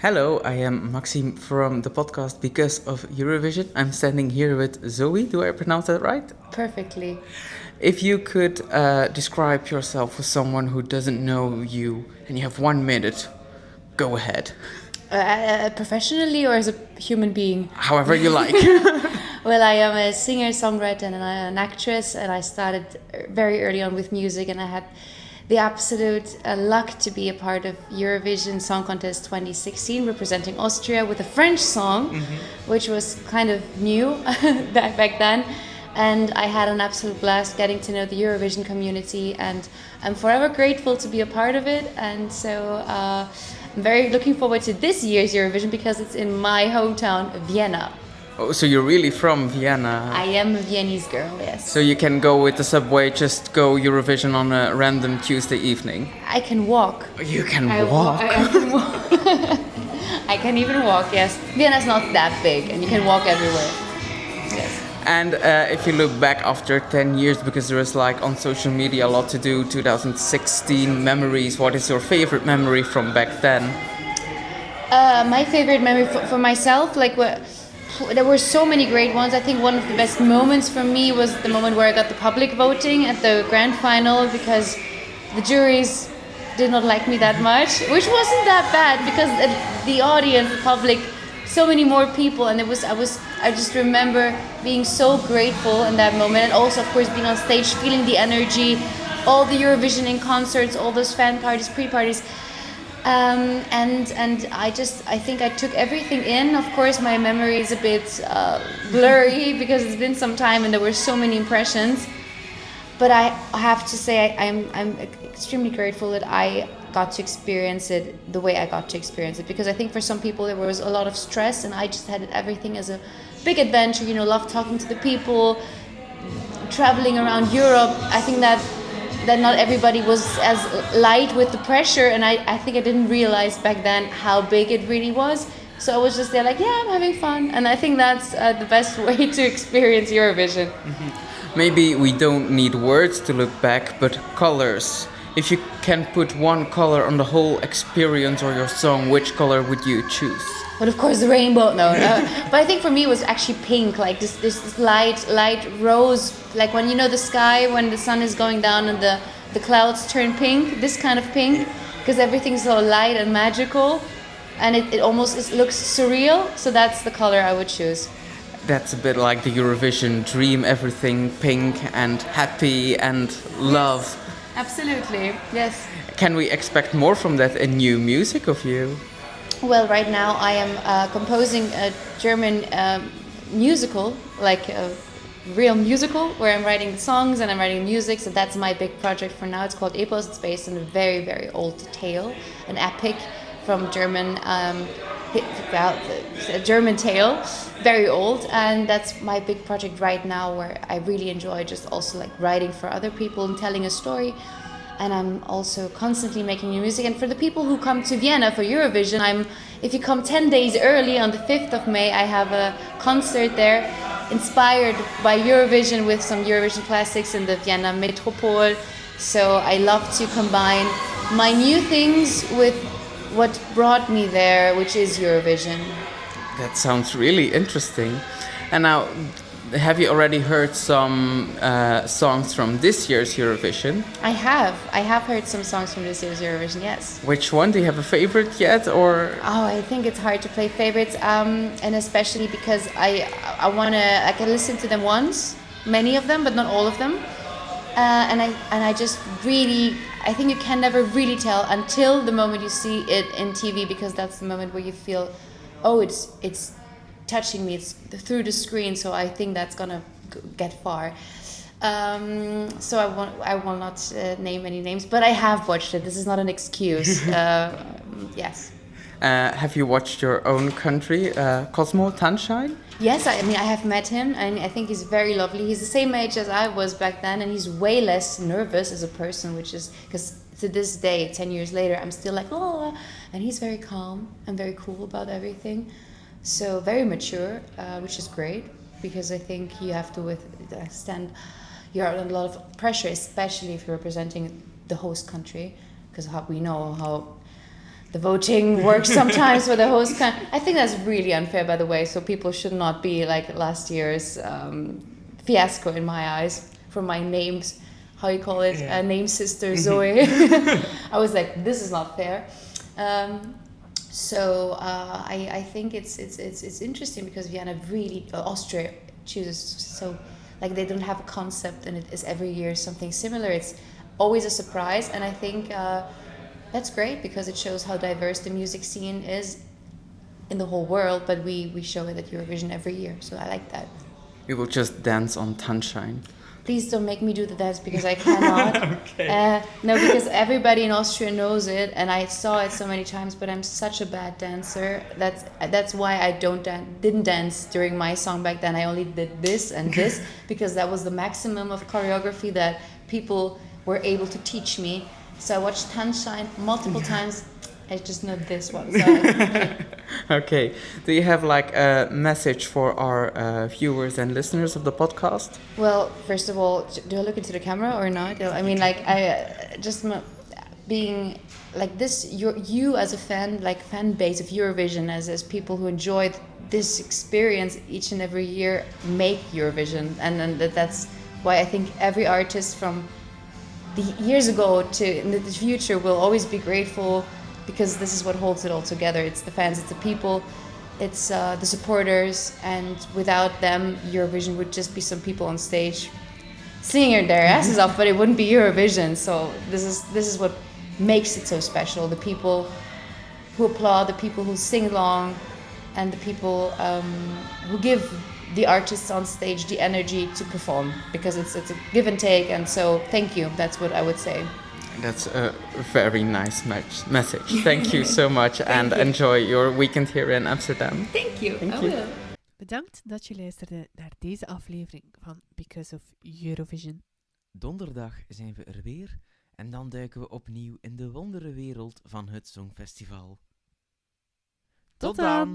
Hello, I am Maxim from the podcast Because of Eurovision. I'm standing here with Zoe. Do I pronounce that right? Perfectly. If you could describe yourself for someone who doesn't know you and you have 1 minute, go ahead. Professionally or as a human being? However you like. Well, I am a singer, songwriter, and an actress, and I started very early on with music, and I had the absolute luck to be a part of Eurovision Song Contest 2016, representing Austria with a French song, which was kind of new back then. And I had an absolute blast getting to know the Eurovision community, and I'm forever grateful to be a part of it. And so I'm very looking forward to this year's Eurovision because it's in my hometown, Vienna. Oh, so you're really from Vienna? I am a Viennese girl, yes. So you can go with the subway, just go Eurovision on a random Tuesday evening? I can walk. You can walk? I can walk. I can even walk, yes. Vienna's not that big, and you can walk everywhere. Yes. And if you look back after 10 years, because there is like on social media a lot to do, 2016 memories, what is your favorite memory from back then? My favorite memory for myself, there were so many great ones. I think one of the best moments for me was the moment where I got the public voting at the grand final, because the juries did not like me that much, which wasn't that bad because the audience, the public, so many more people, and I just remember being so grateful in that moment, and also of course being on stage, feeling the energy, all the Eurovision in concerts, all those fan parties, pre-parties. And I think I took everything in. Of course, my memory is a bit blurry because it's been some time and there were so many impressions. But I have to say I'm extremely grateful that I got to experience it the way I got to experience it. Because I think for some people there was a lot of stress, and I just had everything as a big adventure. Love talking to the people, traveling around Europe. I think that not everybody was as light with the pressure, and I think I didn't realize back then how big it really was. So I was just there I'm having fun, and I think that's the best way to experience Eurovision. Maybe we don't need words to look back, but colors. If you can put one color on the whole experience or your song, which color would you choose? But of course the rainbow, no. But I think for me it was actually pink, like this light rose, like when the sky, when the sun is going down and the clouds turn pink, this kind of pink, because everything's so light and magical, and it almost looks surreal, so that's the color I would choose. That's a bit like the Eurovision dream, everything pink and happy and love. Absolutely, yes. Can we expect more from that in new music of you? Well, right now I am composing a German musical, like a real musical, where I'm writing the songs and I'm writing music. So that's my big project for now. It's called Epos. It's based on a very, very old tale, an epic from German, a German tale, very old. And that's my big project right now, where I really enjoy just also writing for other people and telling a story. And I'm also constantly making new music. And for the people who come to Vienna for Eurovision, if you come 10 days early on the 5th of May, I have a concert there inspired by Eurovision with some Eurovision classics in the Vienna Metropole. So I love to combine my new things with what brought me there, which is Eurovision. That sounds really interesting. And now, have you already heard some songs from this year's Eurovision? I have heard some songs from this year's Eurovision, yes. Which one? Do you have a favorite yet, or? Oh, I think it's hard to play favorites, and especially because I can listen to them once, many of them, but not all of them. And I just really, I think you can never really tell until the moment you see it in TV, because that's the moment where you feel, oh, it's touching me, it's through the screen, so I think that's gonna get far. So I will not name any names, but I have watched it. This is not an excuse. Yes. Have you watched your own country, Cosmo Tanshine? Yes, I have met him, and I think he's very lovely. He's the same age as I was back then, and he's way less nervous as a person, which is because to this day, 10 years later, I'm still oh, and he's very calm and very cool about everything. So very mature, which is great, because I think you have to withstand. You're under a lot of pressure, especially if you're representing the host country, because we know how the voting works sometimes for the host. I think that's really unfair, by the way. So people should not be like last year's fiasco in my eyes for my names. How you call it? Name sister Zoe. I was like, this is not fair. So I think it's interesting because Vienna really Austria chooses so like they don't have a concept and it is every year something similar. It's always a surprise, and I think that's great because it shows how diverse the music scene is in the whole world. But we show it at Eurovision every year, so I like that. We will just dance on Tanschein. Please don't make me do the dance because I cannot. Okay. No, because everybody in Austria knows it, and I saw it so many times. But I'm such a bad dancer. That's why I didn't dance during my song back then. I only did this and this because that was the maximum of choreography that people were able to teach me. So I watched Tanschein multiple times. I just know this one. So Okay. Do you have like a message for our viewers and listeners of the podcast? Well, first of all, do I look into the camera or not? I mean, like, I just being like this, you as a fan, like fan base of Eurovision, as people who enjoyed this experience each and every year, make Eurovision, and that's why I think every artist from the years ago to in the future will always be grateful. Because this is what holds it all together. It's the fans, it's the people, it's the supporters, and without them, Eurovision would just be some people on stage singing their asses off, but it wouldn't be Eurovision. So this is what makes it so special. The people who applaud, the people who sing along, and the people who give the artists on stage the energy to perform. Because it's a give and take, and so thank you. That's what I would say. That's a very nice message. Thank you so much and enjoy your weekend here in Amsterdam. Thank you. Thank I you. will. Bedankt dat je luisterde naar deze aflevering van Because of Eurovision. Donderdag zijn we er weer en dan duiken we opnieuw in de wonderenwereld van het Songfestival. Tot dan!